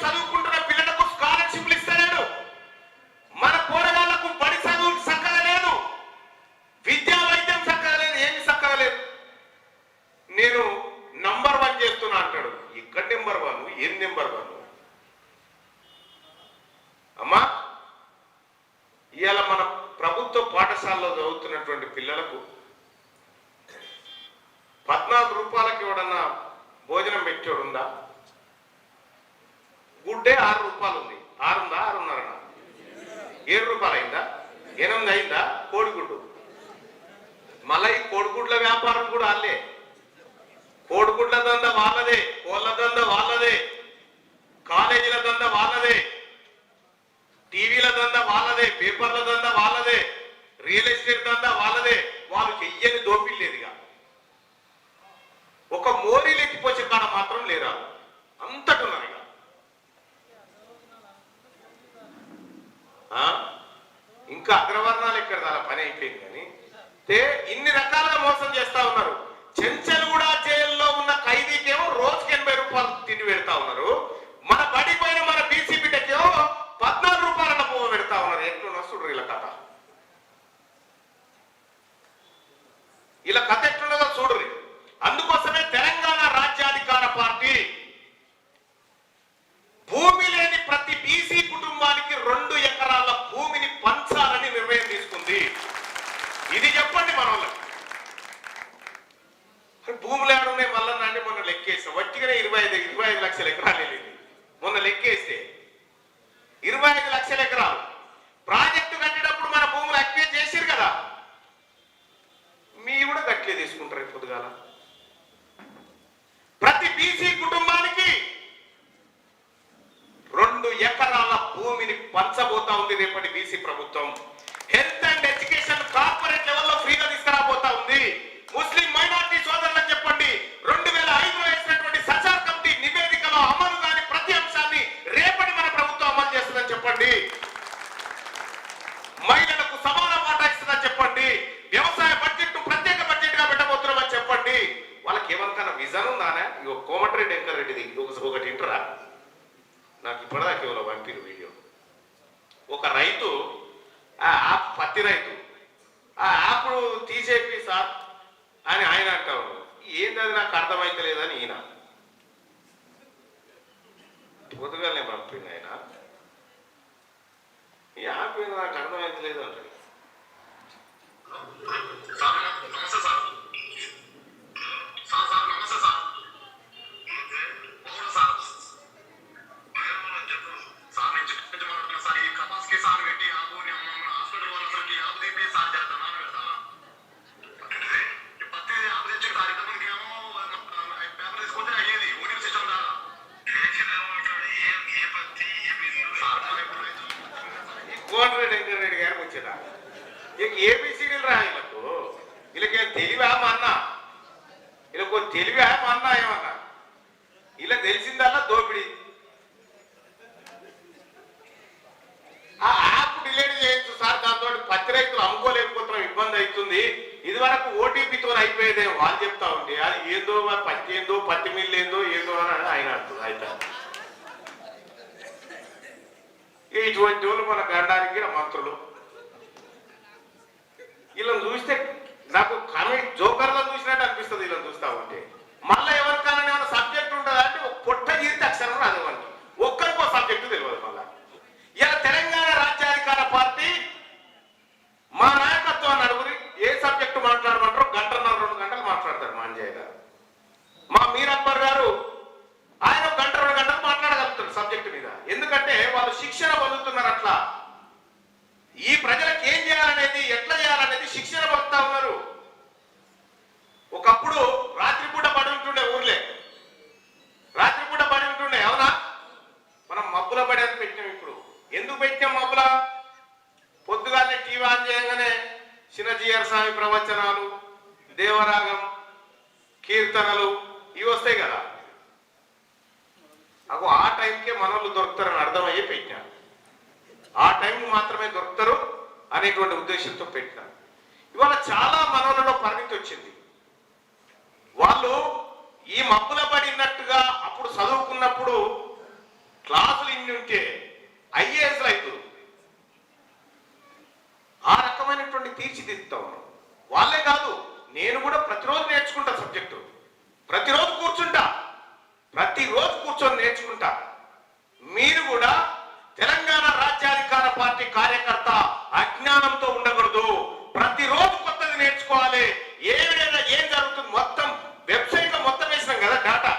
చదువుకుంటున్న పిల్లలకు స్కాలర్షిప్లు ఇస్తలేడు. మన పోరగాళ్లకు బడి చదువు చక్కగా లేదు, విద్యా వైద్యం చక్కగా లేదు, ఏమి చక్కగా లేదు. నేను నంబర్ 1 చేస్తున్నా అంటాడు. ఇక్కడ నెంబర్ 1 ఏం నెంబర్ 1? అమ్మా, ఇవాళ మన ప్రభుత్వ పాఠశాలలో చదువుతున్నటువంటి పిల్లలకు 14 రూపాయలకి ఎవడన్నా భోజనం పెట్టేవాడు ఉందా? గుడ్డే 6 రూపాయలు ఉంది. 6 ఉందా? 6.5 7 రూపాయలు అయిందా? 8 అయిందా? కోడిగుడ్డు. మళ్ళీ ఈ కోడిగుడ్ల వ్యాపారం కూడా వాళ్ళే. కోడిగుడ్ల దంద వాళ్ళదే, కోళ్ళ దంద వాళ్ళదే, కాలేజీల దంద వాళ్ళదే, టీవీల దంద వాళ్ళదే, పేపర్ల దంద వాళ్ళదే, రియల్ ఎస్టేట్ దంద వాళ్ళదే. వాళ్ళు చెయ్యని దోపిల్ లేదుగా. ఒక మోరీలు ఎత్తిపోసే కాడ మాత్రం లేరా, అంతటున్నారు ఇక. ఇంకా అగ్రవర్ణాలు ఎక్కడ దాని పని అయిపోయింది. కానీ ఇన్ని రకాలుగా మోసం చేస్తా ఉన్నారు. చెంచల్గూడ జైల్లో ఉన్న ఖైదీకేమో రోజుకి 80 రూపాయలు తిండి పెడతా ఉన్నారు. మన బడి పైన మన బీసీ బిడ్డకేమో 14 రూపాయల పువ్వు పెడతా ఉన్నారు. ఎట్లున్నా చూడరు ఇలా కథ. ఇలా కథ ఎట్లున్నదో చూడరు. అందుకోసమే తెలంగాణ రాజ్యాధికార పార్టీ భూమి లేని ప్రతి బీసీ కుటుంబానికి 2 ఎకరాల భూమిని పంచాలని నిర్ణయం తీసుకుంది. ఇది చెప్పండి మన వాళ్ళకి. భూములు ఏడున్నాయి మళ్ళా నాండి మొన్న లెక్కేస్తాం. వట్టిగానే 25 లక్షల ఎకరాలు వెళ్ళింది. మొన్న లెక్కేస్తే 25 లక్షల ఎకరాలు. ప్రాజెక్టు కట్టేటప్పుడు మన భూములు యాక్టివేట్ చేసిరు కదా, మీ కూడా గట్లే తీసుకుంటారు. పొద్దుగాల ప్రతి బీసీ కుటుంబానికి 2 ఎకరాల భూమిని పంచబోతా ఉంది రేపటి బీసీ ప్రభుత్వం. హెల్త్ అండ్ ఎడ్యుకేషన్ కార్పొరేట్ లెవెల్లో ఫ్రీగా తీసుకురాబోతా ఉంది. ముస్లిం మైనారిటీ సోదరులకు చెప్పండి, 2005లో వేసినటువంటి సచార్ కమిటీ నివేదికలో అమలు కాని ప్రతి అంశాన్ని రేపటి మన ప్రభుత్వం అమలు చేస్తుందని చెప్పండి. మహిళలకు సమాన వాటా ఇస్తుందని చెప్పండి. వ్యవసాయ బడ్జెట్ ప్రత్యేక బడ్జెట్ గా పెట్టబోతున్నామని చెప్పండి. వాళ్ళకి ఏమనుకన్నా విజన్ ఉందానే? ఇగో కోమటిరెడ్డి వెంకటరెడ్డిది ఒకటి ఇంటరా, నాకు ఇప్పటిదాకా కేవలం పంపిరు వీడియో. ఒక రైతు పత్తి రైతు ఆ యాప్ తీసేపి సార్ అని ఆయన అంటారు. ఏంటది నాకు అర్థమైతలేదని ఈయన పొద్దుగానే పంపింది. ఆయన ఈ యాప్ నాకు అర్థమైతలేదు అంటాడు. కోమటిరెడ్డి వెంకటరెడ్డి గారికి వచ్చేదా ఇక ఏబిసిడీలు రా వీళ్ళకు. వీళ్ళకి తెలివా మా అన్న, వీళ్ళకు తెలివా మా అన్న ఏమన్నా? ఇలా తెలిసిందల్లా దోపిడీ. ఆ యాప్ డిలీట్ చేయొచ్చు సార్, దాంతో పత్తి రైతులు అమ్ముకోలేకపోతున్నాం, ఇబ్బంది అవుతుంది. ఇది వరకు ఓటీపీతో అయిపోయేదే వాళ్ళు చెప్తా ఉంటే అది ఏందో పత్తి ఏందో పత్తి మిల్లు ఏందో ఏందో అని ఆయన అంటుంది. అయితే ఇటువంటి వాళ్ళు మన గండానికి మంత్రులు. వీళ్ళని చూస్తే నాకు కామెడీ జోకర్లను చూసినట్టు అనిపిస్తుంది. వీళ్ళని చూస్తా ఉంటే మళ్ళీ ఎవరికైనా ఏమైనా సబ్జెక్ట్ ఉంటుందా అంటే ఒక పొట్ట జీరితే అక్షరం రాదు వాళ్ళకి, ఒక్కరికో సబ్జెక్టు తెలియదు. మళ్ళా ఇలా తెలంగాణ రాజ్యాధికార పార్టీ మా నాయకత్వాన్ని అడుగురి ఏ సబ్జెక్టు మాట్లాడమంటారో 1 గంటన్నర 2 గంటలు మాట్లాడతారు మా అంజయ్య గారు. మా మీర్ అక్బర్ గారు ఆయన 1 గంట 2 గంటలు మాట్లాడగలుగుతారు సబ్జెక్టు మీద. ఎందుకంటే వాళ్ళు శిక్షణ పొందుతున్నారు. అట్లా ఈ ప్రజలకు ఏం చేయాలనేది ఎట్లా చేయాలనేది శిక్షణ పొందుతా ఉన్నారు. ఒకప్పుడు రాత్రిపూట పడి ఉంటుండే ఊర్లే, రాత్రిపూట పడి ఉంటుండే. అవునా? మనం మబ్బుల పడి అని పెట్టాం. ఇప్పుడు ఎందుకు పెట్టాం మబ్బుల? పొద్దుగానే టీవీ ఆన్ చేయగానే చిన్నజీయర్ స్వామి ప్రవచనాలు, దేవరాగం, కీర్తనలు ఇవి వస్తాయి కదా. అగో ఆ టైంకే మనోళ్ళు దొరుకుతారని అర్థమయ్యే పెట్టాను. ఆ టైం మాత్రమే దొరుకుతారు అనేటువంటి ఉద్దేశంతో పెట్టినాను. ఇవాళ చాలా మనోళ్ళలో పరిణితి వచ్చింది. వాళ్ళు ఈ మబ్బుల పడినట్టుగా అప్పుడు చదువుకున్నప్పుడు క్లాసులు ఇన్ని ఉంటే ఐఏఎస్ రైతులు ఆ రకమైనటువంటి తీర్చిదిద్దుతా ఉన్నారు. వాళ్ళే కాదు, నేను కూడా ప్రతిరోజు నేర్చుకుంటా సబ్జెక్టు. ప్రతిరోజు కూర్చొని నేర్చుకుంటా. మీరు కూడా తెలంగాణ రాజ్యాధికార పార్టీ కార్యకర్త అజ్ఞానంతో ఉండకూడదు. ప్రతిరోజు కొత్తది నేర్చుకోవాలి. ఏం జరుగుతుంది మొత్తం వెబ్సైట్ లో మొత్తం వేసినాం కదా డేటా.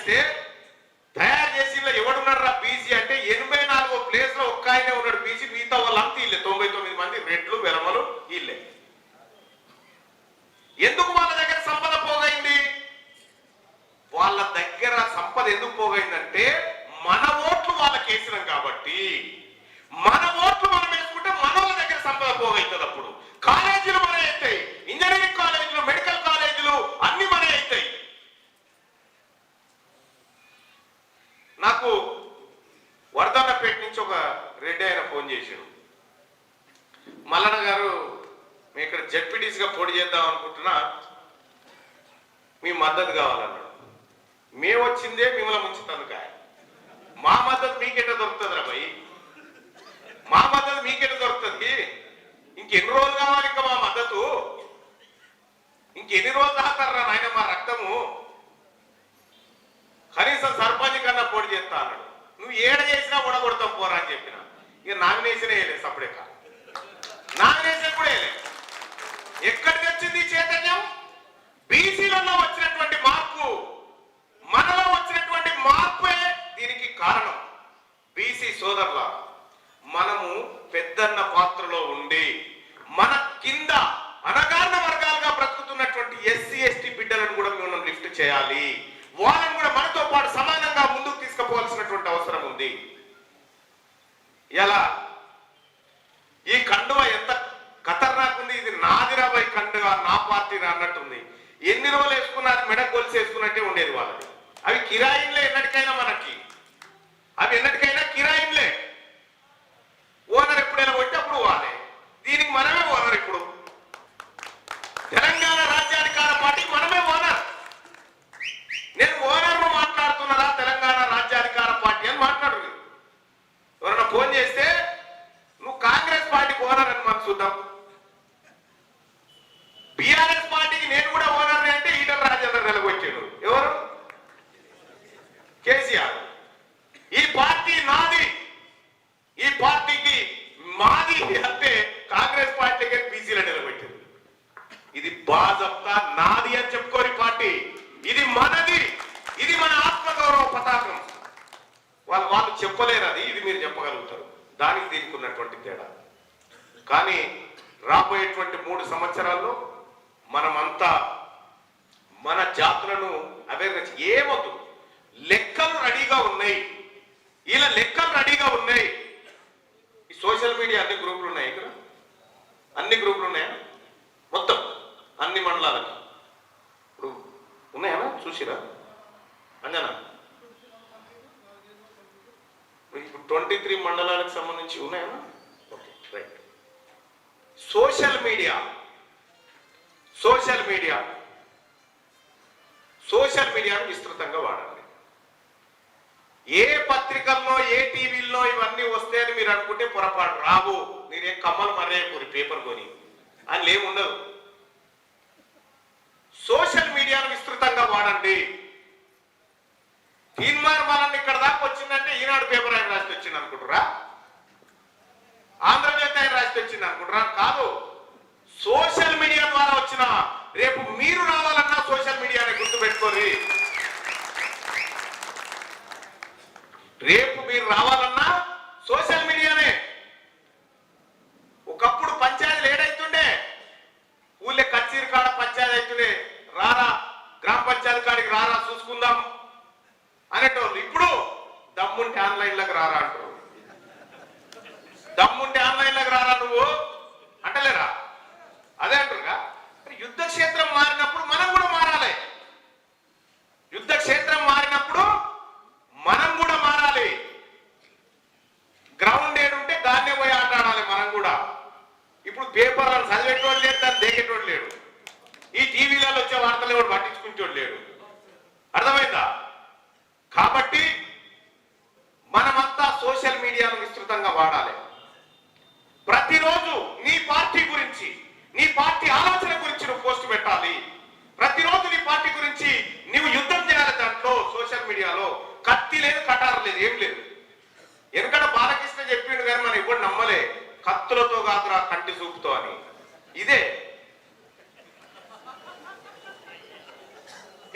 చేస్తే తయారు చేసి ఎవడున్నారా బీసీ అంటే 84వ ప్లేస్ లో ఒక్క ఆయనే ఉన్నాడు బీసీ, మిగతా వాళ్ళంతా వీళ్ళే 99 మంది రెడ్లు వెరమలు వీళ్ళే. ఎందుకు వాళ్ళ దగ్గర సంపద పోగైంది? వాళ్ళ దగ్గర సంపద ఎందుకు పోగైందంటే మన ఓట్లు వాళ్ళకి వేసినాం కాబట్టి. మన ఓట్లు మనం వేసుకుంటే మన వాళ్ళ దగ్గర సంపద పోగైతుంది. అప్పుడు కాలేజీలు మనే అవుతాయి, ఇంజనీరింగ్ కాలేజీలు, మెడికల్ కాలేజీలు అన్ని మనే అవుతాయి. నాకు వర్ధన్నపేట నుంచి ఒక రెడ్డి ఆయన ఫోన్ చేశాడు. మల్లన్న గారు, మేము ఇక్కడ జెడ్పీటీసీగా పోటీ చేద్దాం అనుకుంటున్నా, మీ మద్దతు కావాలన్నాడు. మేము వచ్చిందే మిమ్మల్ని ముంచుతాను కాయ, మా మద్దతు మీకెట్ట దొరుకుతుంది రా భయ్, మా మద్దతు మీకెట్ట దొరుకుతుంది? ఇంకెన్ని రోజులు కావాలి ఇంకా మా మద్దతు? ఇంకెన్ని రోజులు తాగుతారా నాయన మా రక్తము? కనీసం సర్పంచ్ కన్నా పోటీ చేస్తా అన్నాడు. నువ్వు ఏడ చేసినా ఉడగొడతాం పోరా అని చెప్పిన. ఇక నామినేషన్ వేయలేదు, సపడే కాదు, నామినేషన్ కూడా వేయలేదు. ఎక్కడికి వచ్చింది చైతన్యం? బీసీలలో వచ్చినటువంటి మార్పు, మనలో వచ్చినటువంటి మార్పే దీనికి కారణం. బీసీ సోదరుల, మనము పెద్దన్న పాత్రలో ఉండి మన కింద అణగారిన వర్గాలుగా బ్రతుకుతున్నటువంటి ఎస్సీ ఎస్టీ బిడ్డలను కూడా మనం లిఫ్ట్ చేయాలి. వాళ్ళని కూడా మనతో పాటు సమానంగా ముందుకు తీసుకుపోవాల్సినటువంటి అవసరం ఉంది. ఎలా ఈ కండువ ఎంత ఖతర్నాక్ ఉంది, ఇది నాదిరాబాయ్ కండువ, నా పార్టీ అన్నట్టుంది. ఎన్ని రోజులు వేసుకున్నా అది మెడ గొలుసు వేసుకున్నట్టే ఉండేది వాళ్ళది. అవి కిరాయిన్లే ఎన్నటికైనా, మనకి అవి ఎన్నటికైనా కిరాయిన్లే. ఓనర్ ఎప్పుడైనా కొట్టి అప్పుడు వాళ్ళే, దీనికి మనమే ఓనర్. ఇప్పుడు తెలంగాణ రాజ్యాధికార పార్టీకి మనమే ఓనర్. నేను ఓనర్ను మాట్లాడుతున్నారా తెలంగాణ రాజ్యాధికార పార్టీ అని మాట్లాడరు. ఎవరైనా ఫోన్ చేస్తే నువ్వు కాంగ్రెస్ పార్టీకి ఓనర్ అని మనం చూద్దాం. బీఆర్ఎస్ పార్టీకి నేను కూడా ఓనర్ అంటే ఈటల రాజేందర్ నిలబొచ్చాడు. ఎవరు? కేసీఆర్. ఈ పార్టీ నాది, ఈ పార్టీకి మాది అంటే కాంగ్రెస్ పార్టీకి బీసీలో నిలబెట్టింది. ఇది బాజప్తా నాది అని చెప్పుకోని పార్టీ, ఇది మనది, ఇది మన ఆత్మగౌరవ పతాకం. వాళ్ళు చెప్పలేరు అది, ఇది మీరు చెప్పగలుగుతారు. దానికి దీనికి ఉన్నటువంటి తేడా. కానీ రాబోయేటువంటి 3 సంవత్సరాల్లో మనమంతా మన జాతులను అవేర్నెస్ ఏమొద్దు, లెక్కలు రెడీగా ఉన్నాయి. ఇలా లెక్కలు రెడీగా ఉన్నాయి. ఈ సోషల్ మీడియా అన్ని గ్రూపులు ఉన్నాయి, ఇక్కడ అన్ని గ్రూపులు ఉన్నాయా? మొత్తం అన్ని మండలాలకి ఇప్పుడు ఉన్నాయా? చూసిరా అంజనా? ఇప్పుడు 23 మండలాలకు సంబంధించి ఉన్నాయా? Okay, right. Social media, social media, social మీడియాను విస్తృతంగా వాడండి. ఏ పత్రికల్లో, ఏ టీవీల్లో ఇవన్నీ వస్తాయని మీరు అనుకుంటే పొరపాటు. రావు. మీరేం కమ్మలు మర్రేయకూరి పేపర్ కొని అని ఏముండదు. సోషల్ మీడియాను విస్తృతంగా వాడండి. తీన్మార్ వాళ్ళని ఇక్కడ దాకా వచ్చిందంటే ఈనాడు పేపర్ ఆయన రాసి వచ్చింది అనుకుంటారా? ఆంధ్రజ్యోతి ఆయన రాసి వచ్చింది అనుకుంటారా? కాదు, సోషల్ మీడియా ద్వారా వచ్చిన. రేపు మీరు రావాలన్నా సోషల్ మీడియాని గుర్తుపెట్టుకోరి. రేపు మీరు రావాలన్నా సోషల్ మీడియానే. ఒకప్పుడు పంచాయతీలు ఏడైతుండే, ఊళ్ళో కచ్చీరు కాడ పంచాయతీ అవుతుండే, రారా గ్రామ పంచాయతీ కాడికి రారా చూసుకుందాం అనేటోళ్ళు. ఇప్పుడు దమ్ముంటే ఆన్లైన్లోకి రారా అంటారు. దమ్ముంటే ఆన్లైన్లోకి రారా నువ్వు అంటలేరా? అదే అంటారుగా. యుద్ధ క్షేత్రం మారినప్పుడు మనం కూడా మారాలి. యుద్ధ క్షేత్రం మారినప్పుడు మనం కూడా మారాలి. గ్రౌండ్ ఏడుంటే దాన్నే పోయి ఆట ఆడాలి మనం కూడా. ఇప్పుడు పేపర్లను చదివేటోడు లేడు, దాన్ని దేకేటోడు లేడు. ఈ టీవీలలో వచ్చే వార్తలు ఎవరు పట్టించుకునేటోడు లేడు. అర్థమైందా? కాబట్టి మనమంతా సోషల్ మీడియాను విస్తృతంగా వాడాలి. ప్రతిరోజు నీ పార్టీ గురించి, నీ పార్టీ ఆలోచన గురించి నువ్వు పోస్ట్ పెట్టాలి. ప్రతిరోజు నీ పార్టీ గురించి నువ్వు యుద్ధం చేయాలి. దాంట్లో సోషల్ మీడియాలో కత్తి లేదు, కటారు లేదు, ఏం లేదు. ఎందుకంటే బాలకృష్ణ చెప్పిండు కానీ మనం ఇప్పుడు నమ్మలే, కత్తులతో కాదురా కంటి చూపుతో అని. ఇదే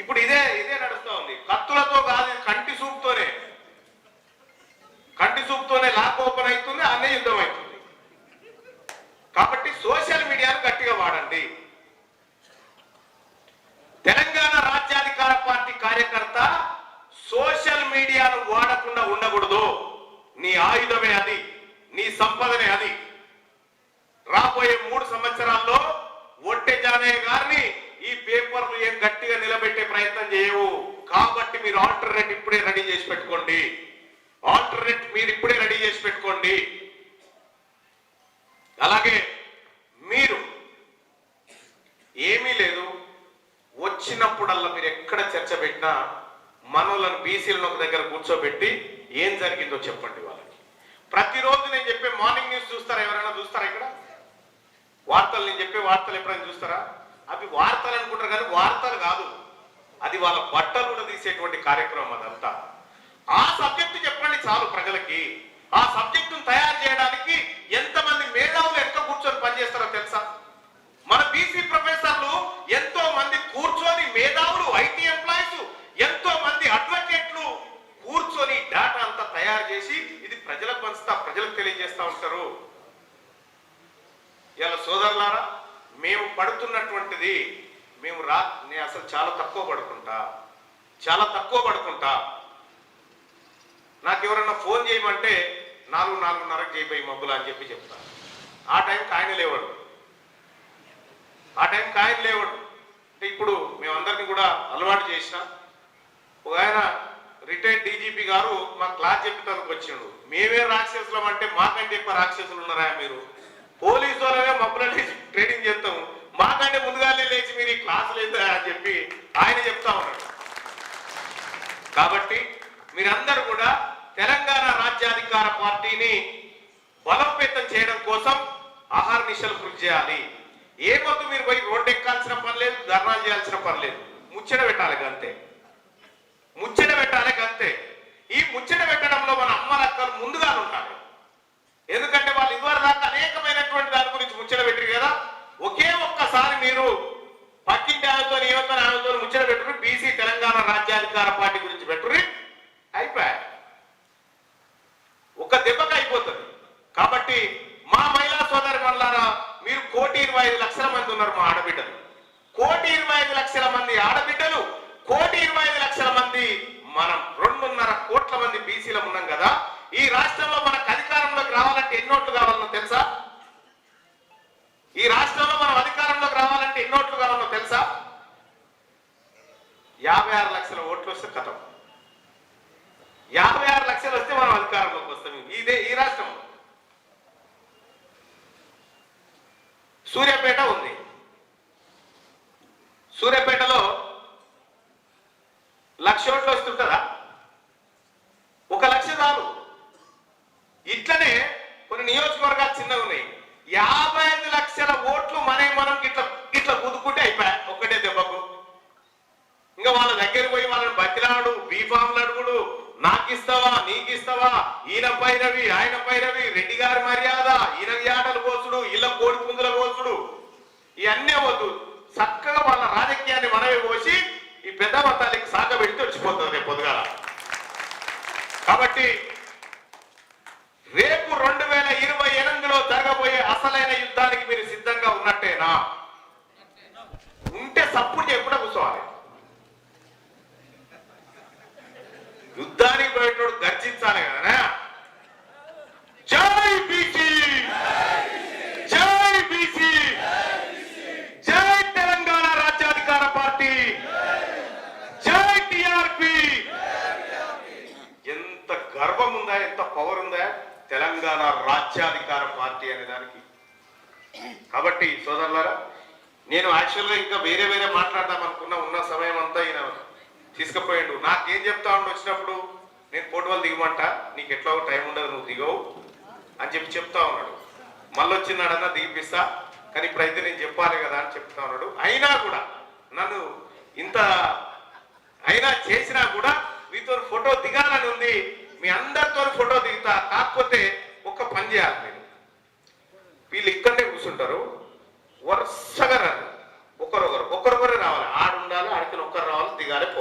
ఇప్పుడు ఇదే నడుస్తా ఉంది. కత్తులతో కాదు చేయవు. కాబట్టి మీరు ఆల్టర్నేట్ ఇప్పుడే రెడీ చేసి పెట్టుకోండి. ఆల్టర్నేట్ మీరు ఇప్పుడే రెడీ చేసి పెట్టుకోండి. అలాగే మీరు ఏమీ లేదు, వచ్చినప్పుడల్లా మీరు ఎక్కడ చర్చ పెట్టినా మనోళ్ళను బీసీలను ఒక దగ్గర కూర్చోబెట్టి ఏం జరిగిందో చెప్పండి వాళ్ళకి. ప్రతిరోజు నేను చెప్పే మార్నింగ్ న్యూస్ చూస్తారా? ఎవరైనా చూస్తారా? ఇక్కడ వార్తలు, నేను చెప్పే వార్తలు ఎప్పుడైనా చూస్తారా? అవి వార్తలు అనుకుంటారు కానీ వార్తలు కాదు, అది వాళ్ళ బట్టలు కూడా తీసేటువంటి కార్యక్రమం అదంతా. ఆ సబ్జెక్టు చెప్పండి చాలు ప్రజలకి. ఆ సబ్జెక్టును తయారు చేయడానికి ఎంతమంది మేధావులు ఎక్కడ కూర్చొని పనిచేస్తారో తెలుసా? మన బీసీ ప్రొఫెసర్లు ఎంతో మంది కూర్చొని, మేధావులు, ఐటీ ఎంప్లాయీస్, ఎంతో మంది అడ్వకేట్లు కూర్చొని డేటా అంతా తయారు చేసి ఇది ప్రజలకు పంచుతా, ప్రజలకు తెలియజేస్తా ఉంటారు. ఇలా సోదరులారా, మేము పడుతున్నటువంటిది నేను అసలు చాలా తక్కువ పడుకుంటా. నాకు ఎవరన్నా ఫోన్ చేయమంటే 4:30కి చేయబోయి మబ్బులా అని చెప్పి చెప్తాను. ఆ టైంకి ఆయన లేవాడు. అంటే ఇప్పుడు మేమందరినీ కూడా అలవాటు చేసిన ఒక ఆయన రిటైర్డ్ డీజీపీ గారు మా క్లాస్ చెప్పేందుకు వచ్చిండు. మేమే రాక్షసులం అంటే మాకంటే ఎక్కువ రాక్షసులు ఉన్నారా మీరు? పోలీసు వాళ్ళమే మబ్బులని ట్రైనింగ్ చేస్తాము, మాకంటే ముందుగానే లేచి మీరు ఈ క్లాసులు ఏందా అని చెప్పి ఆయన చెప్తా ఉన్నాడు. కాబట్టి మీరందరూ కూడా తెలంగాణ రాజ్యాధికార పార్టీని బలోపేతం చేయడం కోసం అహర్నిశలు కృషి చేయాలి. ఏమొద్దు, మీరు పోయి రోడ్డు ఎక్కాల్సిన పని లేదు, ధర్నాలు చేయాల్సిన పని లేదు, ముచ్చట పెట్టాలి అంతే. ఈ ముచ్చట పెట్టడంలో మన అమ్మలక్కలు ముందుగా ఉంటారు. ఎందుకంటే వాళ్ళు ఇదివరకు దాకా అనేకమైనటువంటి దాని గురించి ముచ్చట పెట్టారు కదా. ఒకే ఒక్కసారి మీరు పక్కింటి ఆమెతో ముచ్చట పెట్టుకుని బీసీ తెలంగాణ రాజ్యాధికార పార్టీ గురించి పెట్టుకుని అయిపోయా, ఒక దెబ్బకి అయిపోతుంది. కాబట్టి మా మహిళా సోదరి మల్లారా, మీరు 1,25,00,000 మంది ఉన్నారు మా ఆడబిడ్డలు. 1,25,00,000 మంది ఆడబిడ్డలు, 1,25,00,000 మంది మనం 2.5 కోట్ల మంది బీసీలం ఉన్నాం కదా. ఈ రాష్ట్రంలో మనకు అధికారంలోకి రావాలంటే ఎన్ని ఓట్లు కావాలనో తెలుసా? 56 లక్షల ఓట్లు వస్తే కథం. 56 లక్షలు వస్తే మనం అధికారంలోకి వస్తాం. ఈ రాష్ట్రం సూర్యాపేట ఉంది. సూర్యాపేటలో 1,00,000 ఓట్లు వస్తుంటుందా? 1,00,000 చాలు. ఇట్లనే కొన్ని నియోజకవర్గాలు చిన్నగా ఉన్నాయి. 55 లక్షల ఓట్లు మనం ఇట్లా కుదుకుంటే అయిపోయా ఒక్కటే దెబ్బకు. ఇంకా వాళ్ళ దగ్గర పోయి వాళ్ళని బతిలాడు, బీఫామ్లు అడుగుడు, నాకిస్తావా నీకిస్తావా, ఈయన పైరవి ఆయన పైరవి, రెడ్డి గారి మర్యాద, ఈయన యాటలు కోసుడు, ఇళ్ళ కోడి పుంజుల కోసుడు, ఇవన్నీ వద్దు. చక్కగా వాళ్ళ రాజకీయాన్ని మనమే పోసి ఈ పెద్ద మొత్తానికి సాగబెడితే వచ్చిపోతుంది రేపు పొద్దుగాల. కాబట్టి రేపు 2028లో జరగబోయే అసలైన యుద్ధానికి మీరు సిద్ధంగా ఉన్నట్టేనా? ఉంటే సప్పుడు చేయకుండా కూర్చోవాలి. యుద్ధానికి పోయేటోడు గర్జించాలి కదా. జై బీసీ, జై బీసీ, జై తెలంగాణ రాజ్యాధికార పార్టీ, జై టిఆర్పి. ఎంత గర్వం ఉందా, ఎంత పవర్ ఉందా తెలంగాణ రాజ్యాధికార పార్టీ అనే దానికి. కాబట్టి సోదరులారా, నేను యాక్చువల్గా ఇంకా వేరే మాట్లాడదాం అనుకున్నా. ఉన్న సమయం అంతా ఈయన తీసుకుపోయాడు. నాకేం చెప్తా ఉండి వచ్చినప్పుడు, నేను పోటువల్ దిగమంట, నీకు ఎట్లా టైం ఉండదు, నువ్వు దిగవు అని చెప్తా ఉన్నాడు. మళ్ళీ వచ్చినాడన్నా దిగిపిస్తా, కానీ ఇప్పుడైతే నేను చెప్పాలి కదా అని చెప్తా ఉన్నాడు. అయినా కూడా నన్ను ఇంత అయినా చేసినా కూడా మీతో ఫోటో దిగాలని ఉంది. మీ అందరితో ఫోటో దిగుతా. కాకపోతే ఒక్క పని చేయాలి మీరు. వీళ్ళు ఇక్కడనే కూర్చుంటారు, వరుసగా రాదు, ఒకరొకరే రావాలి. ఆడుండాలి, ఆడికి ఒక్కరు రావాలి, దిగాలి.